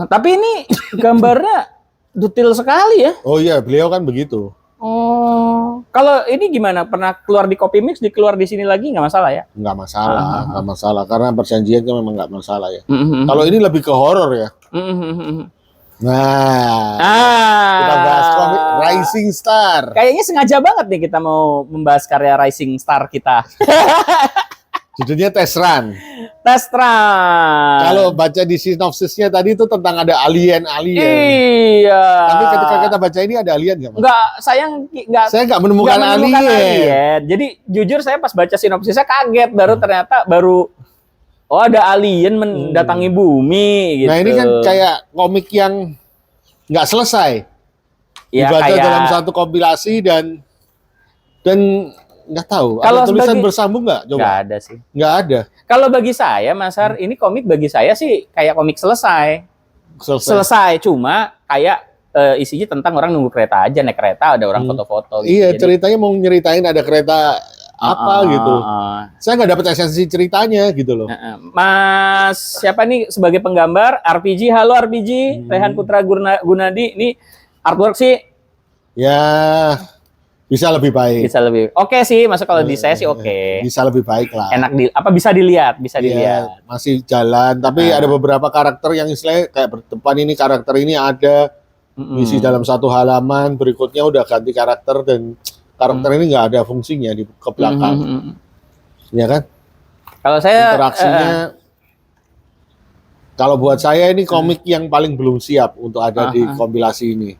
Tapi ini gambarnya detail sekali ya. Oh iya, beliau kan begitu. Oh, kalau ini gimana? Pernah keluar di Copy Mix, dikeluar di sini lagi nggak masalah ya? Nggak masalah, nggak masalah. Karena perjanjiannya memang nggak masalah ya. Kalau ini lebih ke horor ya. Nah, kita bahas komik Rising Star. Kayaknya sengaja banget nih kita mau membahas karya Rising Star kita. Judulnya Test Run. Test Run. Kalau baca di sinopsisnya tadi itu tentang ada alien-alien. Iya. Tapi ketika kita baca ini ada alien nggak? Nggak, saya nggak menemukan alien. Jadi jujur saya pas baca sinopsisnya kaget, ternyata oh ada alien mendatangi bumi gitu. Nah ini kan kayak komik yang nggak selesai. Ya, dibaca dalam satu kompilasi dan nggak tahu. Ada tulisan bersambung nggak? Coba. Nggak ada sih. Nggak ada. Kalau bagi saya, Mas Har, ini komik bagi saya sih kayak komik selesai. Cuma kayak isinya tentang orang nunggu kereta aja, naik kereta ada orang foto-foto. Gitu. Iya, ceritanya mau nyeritain ada kereta gitu. Saya nggak dapat esensi ceritanya gitu loh. Mas siapa nih sebagai penggambar? RPG, halo RPG, Rehan Putra Gunadi. Ini artwork sih. Ya bisa lebih baik. Oke sih, masuk kalau di saya sih oke. Bisa lebih baik lah. Enak bisa dilihat. Iya, masih jalan, tapi ada beberapa karakter yang istilahnya kayak berdepan ini karakter ini ada isi dalam satu halaman, berikutnya udah ganti karakter dan karakter ini nggak ada fungsinya di ke belakang. Ya kan? Kalau saya interaksinya kalau buat saya ini komik yang paling belum siap untuk ada di kompilasi ini.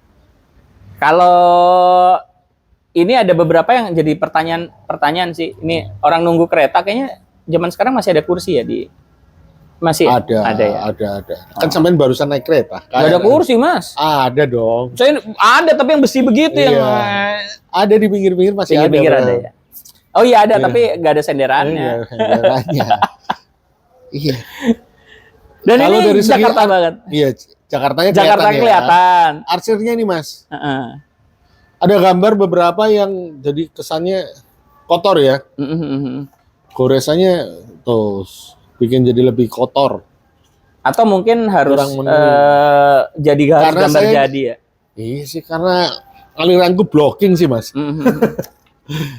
Kalau ini ada beberapa yang jadi pertanyaan sih. Ini orang nunggu kereta kayaknya zaman sekarang masih ada kursi ya di ada ya. Kan sampean barusan naik kereta. Gak ada kursi, Mas. Ada dong. Saya ada tapi yang besi begitu yang ada di pinggir-pinggir masih ada. Ya. Oh iya ada tapi nggak ada senderannya. Iya. Dan kalau ini dari Jakarta banget. Iya, Jakarta kelihatan. Arsirnya ini, Mas. Ada gambar beberapa yang jadi kesannya kotor ya. Goresannya tuh bikin jadi lebih kotor. Atau mungkin harus jadi gambar jadi ya. Iya sih karena aliranku blocking sih Mas.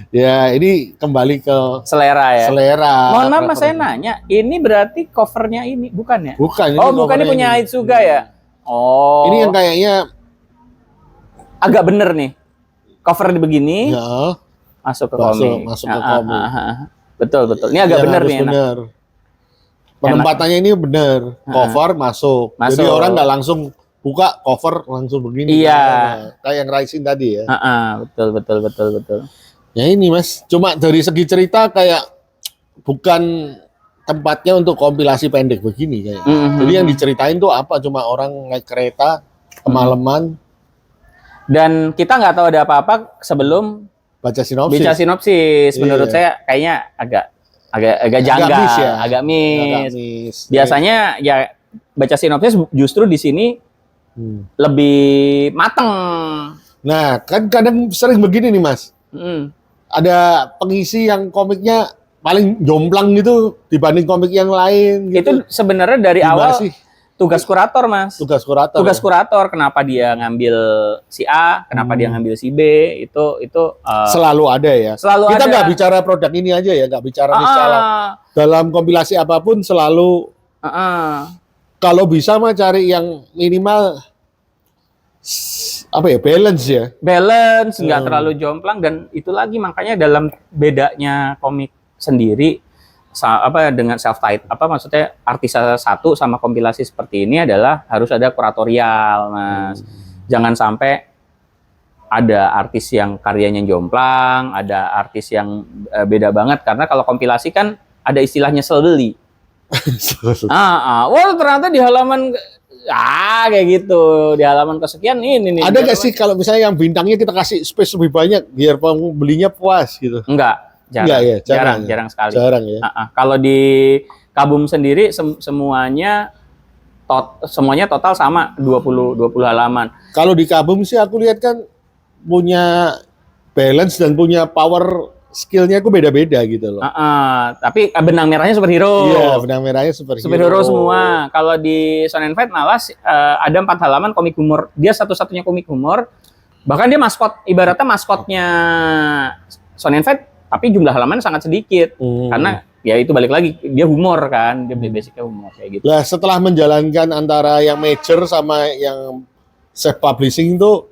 Ya ini kembali ke selera ya. Selera. Mohon maaf Mas saya nanya, ini berarti covernya ini bukan ya? Bukan. Bukan ini punya Aitsuga ya? Oh. Ini yang kayaknya agak bener nih. Cover begini. Ya. Masuk ke komik. Masuk ke komik. Betul. Ini agak bener nih. Bener. Penempatannya ini bener. Cover masuk. Jadi orang nggak langsung buka cover langsung begini. Iya. Kayak yang Rising tadi ya. Betul. Ya ini Mas, cuma dari segi cerita kayak bukan tempatnya untuk kompilasi pendek begini kayak. Jadi yang diceritain tuh apa? Cuma orang naik kereta kemalaman dan kita nggak tahu ada apa-apa sebelum baca sinopsis. Menurut saya kayaknya agak janggal, agak miss. Biasanya ya baca sinopsis justru di sini lebih mateng. Nah, kan kadang sering begini nih, Mas. Ada pengisi yang komiknya paling jomplang gitu dibanding komik yang lain gitu. Itu sebenarnya dari awal sih tugas kurator, Mas. Tugas kurator. Kenapa dia ngambil si A, kenapa dia ngambil si B, itu selalu ada ya. Kita nggak bicara produk ini aja ya, nggak bicara misalnya dalam kompilasi apapun selalu kalau bisa mah cari yang minimal apa ya, balance nggak terlalu jomplang. Dan itu lagi makanya dalam bedanya komik sendiri dengan self-titled maksudnya artis satu sama kompilasi seperti ini adalah harus ada kuratorial, Mas. Jangan sampai ada artis yang karyanya jomplang, ada artis yang beda banget, karena kalau kompilasi kan ada istilahnya selebeli. Wah, ternyata di halaman kayak gitu, di halaman kesekian ini nih. Ada nggak sih kalau misalnya yang bintangnya kita kasih space lebih banyak biar pembelinya puas gitu? Enggak. Jarang sekali. Jarang ya. Kalau di Kabum sendiri semuanya total sama 20 halaman. Kalau di Kabum sih aku lihat kan punya balance dan punya power skillnya aku beda-beda gitu loh. Tapi benang merahnya superhero. Iya, benang merahnya superhero. Superhero semua. Kalau di Shonen Fight malah ada 4 halaman komik humor. Dia satu-satunya komik humor. Bahkan dia ibaratnya maskotnya Shonen Fight, tapi jumlah halaman sangat sedikit. Karena ya itu balik lagi, dia humor kan, dia basicnya humor kayak gitu. Nah, setelah menjalankan antara yang major sama yang self publishing itu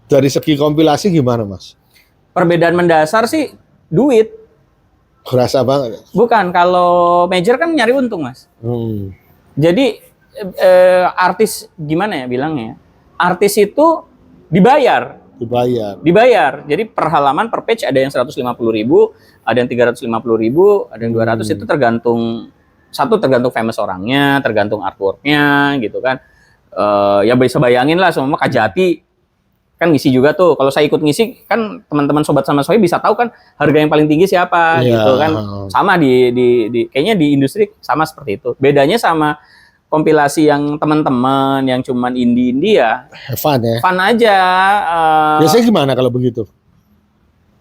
dari segi kompilasi gimana, Mas? Perbedaan mendasar sih duit. Berasa banget. Bukan, kalau major kan nyari untung, Mas. Jadi artis gimana ya bilangnya? Artis itu dibayar. Jadi per halaman, per page ada yang 150.000, ada yang 350.000, ada yang 200. Itu tergantung famous orangnya, tergantung artworknya gitu kan. Ya bisa bayangin lah, semua Kajati kan ngisi juga tuh. Kalau saya ikut ngisi kan teman-teman sobat sama Sohi bisa tahu kan harga yang paling tinggi siapa gitu kan. Sama di kayaknya di industri sama seperti itu. Bedanya sama kompilasi yang teman-teman yang cuman indie ya. Fun ya. Fun aja. Biasanya gimana kalau begitu?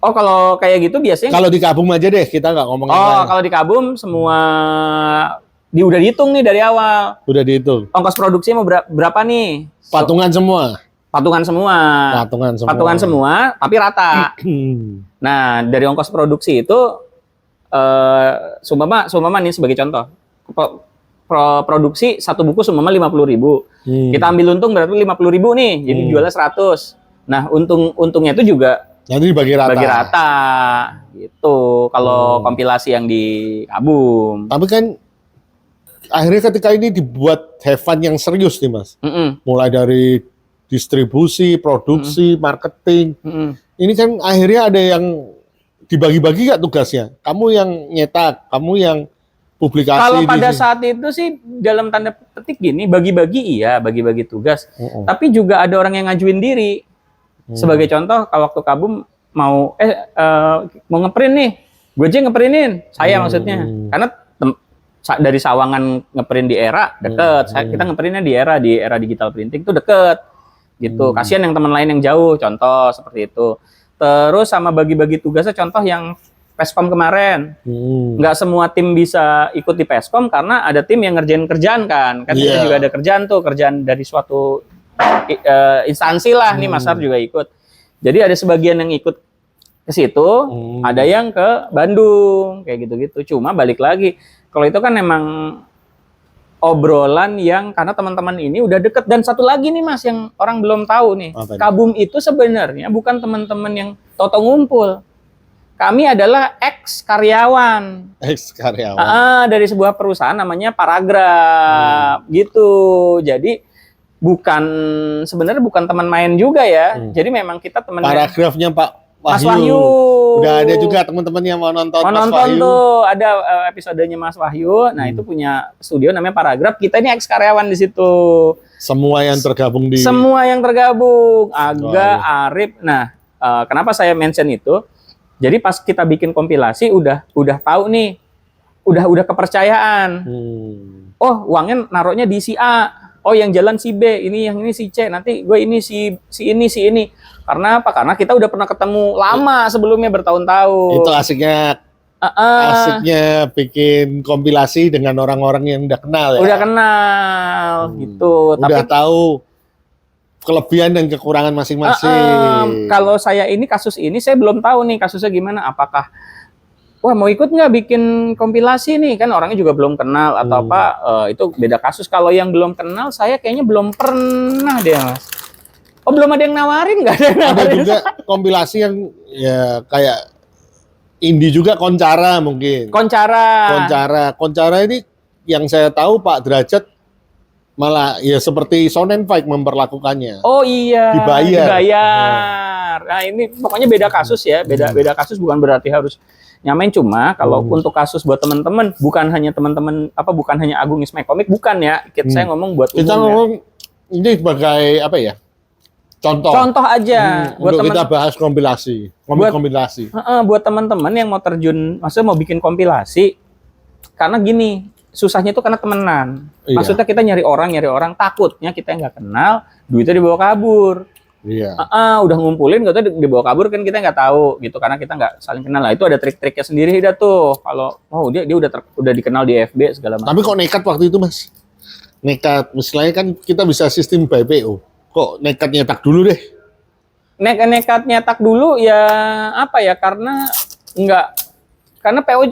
Oh, kalau kayak gitu biasanya. Kalau di Kabum aja deh, kita nggak ngomongin. Kalau di Kabum semua udah dihitung nih dari awal. Udah dihitung. Ongkos produksi mau berapa nih? Patungan semua. Patungan semua, tapi rata. Nah, dari ongkos produksi itu, sumpama nih sebagai contoh. Produksi satu buku seumpama 50.000. Kita ambil untung berarti 50.000 nih, jadi jualnya 100. Nah, untungnya itu juga nanti dibagi rata. Gitu. Kalau kompilasi yang di Kabum. Tapi kan akhirnya ketika ini dibuat have fun yang serius nih, Mas. Mulai dari distribusi, produksi, marketing. Ini kan akhirnya ada yang dibagi-bagi nggak tugasnya? Kamu yang nyetak, kamu yang publikasi. Kalau pada saat itu sih dalam tanda petik gini, bagi-bagi tugas. Tapi juga ada orang yang ngajuin diri. Sebagai contoh, kalau waktu Kabum mau ngeprint nih, gue aja ngeprintin. Saya maksudnya, karena dari Sawangan ngeprint di Era deket. Kita ngeprintnya di Era digital printing itu deket. Gitu. Kasihan yang teman lain yang jauh. Contoh seperti itu. Terus sama bagi-bagi tugasnya. Contoh yang Peskom kemarin, nggak semua tim bisa ikut di Peskom karena ada tim yang ngerjain kerjaan kan kita juga ada kerjaan dari suatu instansi lah, nih Mas Har juga ikut. Jadi ada sebagian yang ikut ke situ, ada yang ke Bandung, kayak gitu-gitu. Cuma balik lagi, kalau itu kan memang obrolan yang karena teman-teman ini udah deket. Dan satu lagi nih Mas yang orang belum tahu nih, Kabum itu sebenarnya bukan teman-teman yang toto ngumpul. Kami adalah ex-karyawan. Dari sebuah perusahaan namanya Paragraf, gitu. Jadi sebenarnya bukan teman main juga ya. Jadi memang kita teman. Paragrafnya Pak Mas Wahyu. Udah ada juga teman-teman yang mau nonton Mas Wahyu. Tuh, ada episodenya Mas Wahyu. Nah, itu punya studio namanya Paragraph. Kita ini ex karyawan di situ. Semua yang tergabung Aga, Arif. Nah, kenapa saya mention itu? Jadi pas kita bikin kompilasi udah tahu nih. Udah kepercayaan. Oh, uangnya naruhnya di si A. Oh, yang jalan si B, yang ini si C, nanti gue ini si ini. Karena apa? Karena kita udah pernah ketemu lama sebelumnya bertahun-tahun. Itu asiknya bikin kompilasi dengan orang-orang yang udah kenal ya. Udah kenal gitu. Udah tahu kelebihan dan kekurangan masing-masing. Kalau saya ini kasus ini saya belum tahu nih kasusnya gimana. Apakah wah mau ikut nggak bikin kompilasi nih, kan orangnya juga belum kenal atau apa, itu beda kasus. Kalau yang belum kenal saya kayaknya belum pernah deh Mas. Oh belum ada yang nawarin, nggak ada yang nawarin. Ada juga kompilasi yang ya kayak indie juga, Koncara mungkin. Koncara ini yang saya tahu Pak Derajat malah ya seperti Sound and Fight memperlakukannya. Oh iya. Dibayar. Nah ini pokoknya beda kasus ya, beda kasus, bukan berarti harus nyamain. Cuma kalau untuk kasus buat teman-teman, bukan hanya Agung Ismail Komik, bukan ya. Saya ngomong buat umum. Kita ngomong ini sebagai apa ya? Contoh aja buat kita bahas kompilasi. Buat teman-teman yang mau terjun, maksudnya mau bikin kompilasi, karena gini, susahnya itu karena temenan. Maksudnya kita nyari orang, takutnya kita nggak kenal, duitnya dibawa kabur. Iya. Udah ngumpulin, gak tau dibawa kabur, kan kita nggak tahu gitu, karena kita nggak saling kenal. Lah itu ada trik-triknya sendiri dah tuh. Kalau dia udah dikenal di FB segala macam. Tapi kok nekat waktu itu Mas? Nekat, misalnya kan kita bisa sistem by PO. Kok nekat nyetak dulu deh? Nekat nyetak dulu ya apa ya? Karena PO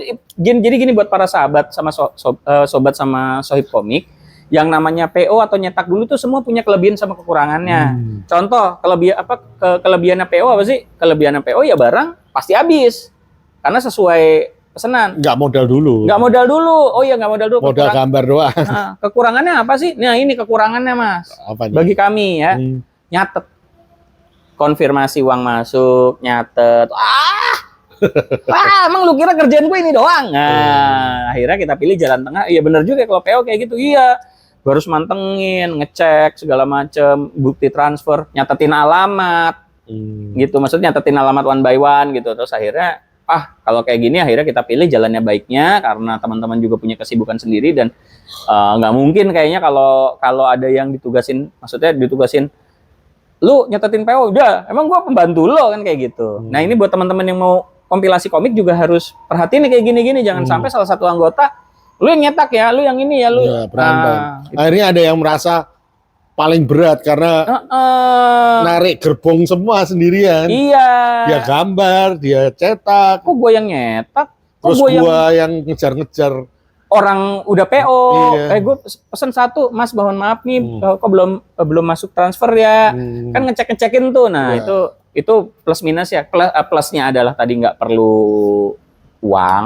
jadi gini buat para sahabat sama sobat sama sohib komik. Yang namanya PO atau nyetak dulu tuh semua punya kelebihan sama kekurangannya. Contoh, kelebihannya PO apa sih? Kelebihannya PO ya barang pasti habis. Karena sesuai pesanan. Nggak modal dulu. Oh iya, nggak modal dulu. Modal gambar doang. Kekurangannya apa sih? Nah ini kekurangannya Mas. Apanya? Bagi kami ya, nyatet. Konfirmasi uang masuk, nyatet. Emang lu kira kerjaan gue ini doang? Nah, akhirnya kita pilih jalan tengah. Iya bener juga kalau PO kayak gitu. Iya. Gue harus mantengin, ngecek segala macem, bukti transfer, nyatetin alamat. Gitu. Maksudnya nyatetin alamat one by one gitu. Terus akhirnya kalau kayak gini akhirnya kita pilih jalannya baiknya, karena teman-teman juga punya kesibukan sendiri dan nggak mungkin kayaknya kalau ada yang ditugasin lu nyatetin PO, udah emang gua pembantu lo kan kayak gitu. Nah ini buat teman-teman yang mau kompilasi komik juga harus perhatiin nih kayak gini-gini, jangan sampai salah satu anggota lu yang nyetak ya, lu yang ini ya, lu akhirnya ada yang merasa paling berat karena narik gerbong semua sendirian. Iya. Dia gambar, dia cetak. Kok gue yang nyetak? Terus gue yang ngejar-ngejar. Orang udah PO. Iya. Gue pesen satu, Mas mohon maaf nih, kok belum masuk transfer ya. Kan ngecek-ngecekin tuh. Nah itu plus minus ya. Plusnya adalah tadi nggak perlu uang,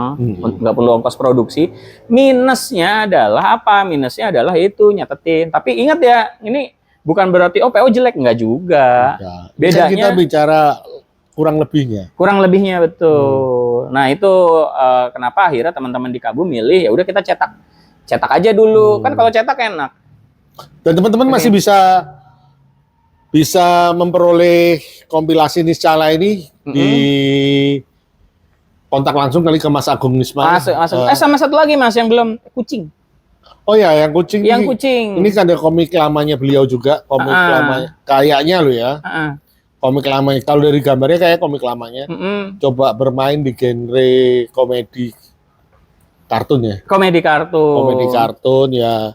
nggak perlu ongkos produksi. Minusnya adalah apa? Minusnya adalah itu nyatetin. Tapi ingat ya, ini bukan berarti PO jelek, nggak juga. Bedanya kita bicara kurang lebihnya. Betul. Nah itu kenapa akhirnya teman-teman di Kabu milih ya udah kita cetak aja dulu. Kan kalau cetak enak. Dan teman-teman masih bisa memperoleh kompilasi Niscala ini di kontak langsung kali ke Mas Agung Ismail. Sama satu lagi Mas yang belum, kucing. Oh ya, yang kucing. Ini kan ada komik lamanya beliau juga, komik lamanya. Kayaknya lo ya. Komik lamanya. Kalau dari gambarnya kayak komik lamanya. Coba bermain di genre komedi kartun ya. Komedi kartun ya.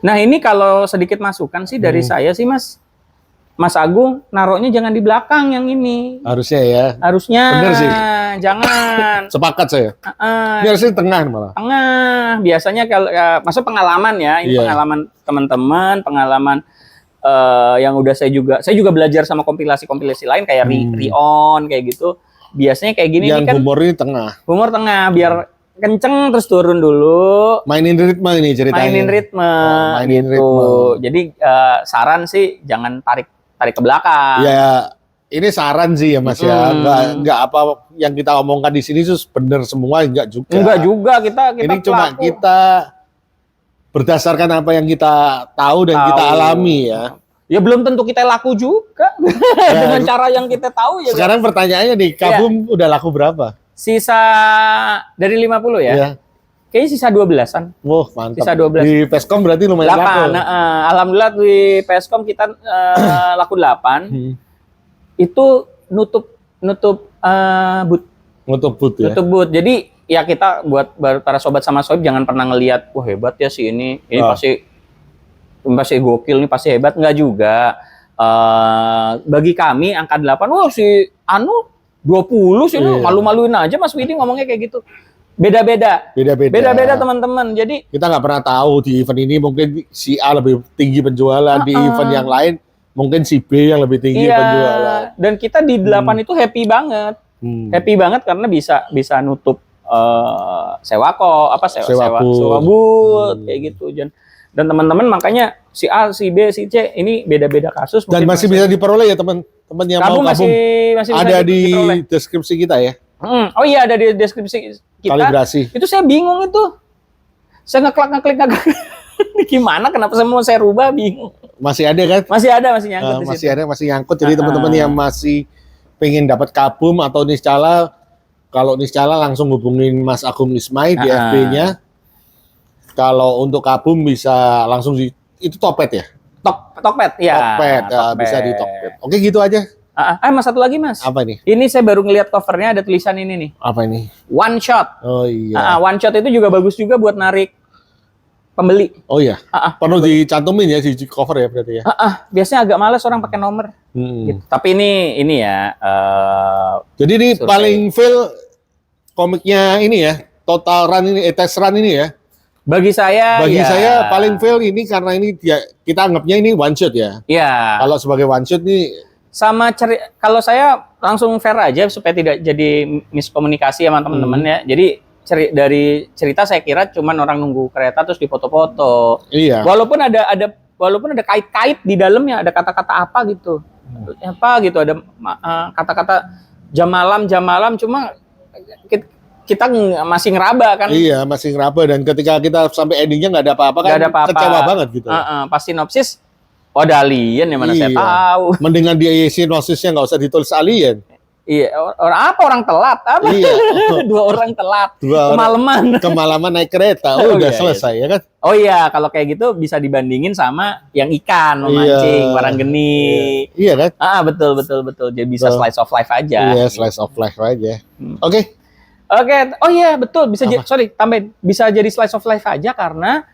Nah, ini kalau sedikit masukan sih dari saya sih Mas Agung, naruhnya jangan di belakang yang ini. Harusnya ya. Bener sih. Jangan. Sepakat saya. Ini harusnya tengah malah. Tengah. Biasanya kalau maksud pengalaman ya, ini pengalaman teman-teman, pengalaman yang udah saya juga belajar sama kompilasi lain kayak Rion kayak gitu. Biasanya kayak gini yang nih kan. Humor ini tengah. Humor tengah biar kenceng terus turun dulu. Mainin ritme ini ceritanya. Mainin ritme. Jadi saran sih jangan tarik ke belakang. Ya ini saran sih ya Mas ya. Enggak apa yang kita omongkan di sini itu benar semua, enggak juga. Enggak juga, kita ini cuma kita berdasarkan apa yang kita tahu dan kita alami ya. Ya belum tentu kita laku juga dengan cara yang kita tahu ya. Sekarang pertanyaannya nih, Kabum udah laku berapa? Sisa dari 50 ya? Iya. Kayaknya sisa 12-an. Wah, mantap. Sisa 12. Di Peskom berarti lumayan laku. Alhamdulillah di Peskom kita laku 8. Itu nutup boot. Nutup boot ya. Nutup boot. Jadi ya kita buat para sobat sama sohib jangan pernah ngelihat wah hebat ya si ini pasti gokil nih, pasti hebat. Enggak juga. Bagi kami angka 8, wah si Anu 20 sih, malu-maluin aja Mas Widi ngomongnya kayak gitu. Beda-beda teman-teman. Jadi kita nggak pernah tahu di event ini mungkin si A lebih tinggi penjualan, di event yang lain mungkin si B yang lebih tinggi penjualan. Dan kita di 8 itu happy banget. Happy banget karena bisa nutup sewa boot kayak gitu. Dan teman-teman makanya si A, si B, si C ini beda-beda kasus. Dan masih bisa diperoleh ya teman-teman yang mau Kabum. Masih ada di deskripsi kita ya. Oh iya ada di deskripsi kita. Kalibrasi. Itu saya bingung itu. Saya ngeklik. Gimana? Kenapa semua saya rubah? Bingung. Masih ada kan? Masih nyangkut di situ. Masih nyangkut. Jadi teman-teman yang masih pengen dapat Kabum atau Niscala, kalau Niscala langsung hubungin Mas Agung Ismail di FB-nya. Kalau untuk Kabum bisa langsung itu Tokped ya? Tokped ya. Tokped, bisa di Tokped. Oke gitu aja. Mas satu lagi Mas. Apa ini? Ini saya baru ngeliat covernya ada tulisan ini nih. Apa ini? One shot. Oh iya. One shot itu juga bagus juga buat narik pembeli. Oh iya. Perlu dicantumin ya di cover ya berarti ya. Biasanya agak males orang pakai nomor. Gitu. Tapi ini ya. Jadi ini paling fail komiknya ini ya. Total Run ini, test run ini ya. Bagi saya paling fail ini karena ini kita anggapnya ini one shot ya. Iya. Kalau sebagai one shot nih sama kalau saya langsung fair aja supaya tidak jadi miskomunikasi sama teman-teman ya. Jadi dari cerita saya kira cuman orang nunggu kereta terus difoto-foto. Iya. Walaupun ada kait-kait di dalamnya, ada kata-kata apa gitu. Ada kata-kata jam malam cuma kita masih ngeraba kan. Iya, masih ngeraba dan ketika kita sampai endingnya nggak ada apa-apa kan kecewa banget gitu. Pas sinopsis, ada alien yang mana saya tahu. Mendingan dia sinopsisnya nggak usah ditulis alien. Iya, orang telat apa? Iya. Dua orang telat. Kemalaman naik kereta. Udah selesai ya kan? Oh iya, kalau kayak gitu bisa dibandingin sama yang ikan memancing, barang geni. Iya kan? Betul. Jadi bisa slice of life aja. Iya, slice of life aja. Oke. Oh iya betul, bisa tambahin, bisa jadi slice of life aja karena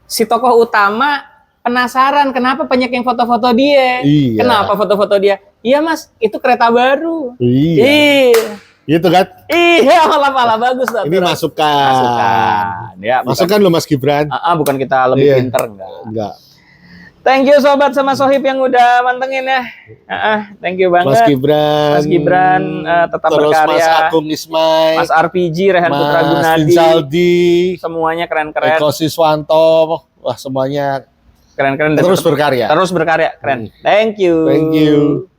si tokoh utama penasaran kenapa banyak yang foto-foto dia. Iya. Kenapa foto-foto dia? Iya Mas, itu kereta baru. Iya. Gitu kan? Iya, malah bagus. Ini masukan. Ya, masukan lo Mas Gibran. Bukan kita lebih pinter enggak. Thank you sobat sama sohib yang udah mantengin ya. Thank you banget. Mas Gibran tetap terus berkarya. Mas Agung Ismail, Mas RPG, Rehan Putra Gunadi, Saldi, semuanya keren-keren. Eko Siswanto, wah semuanya keren-keren. Terus berkarya. Keren. Thank you.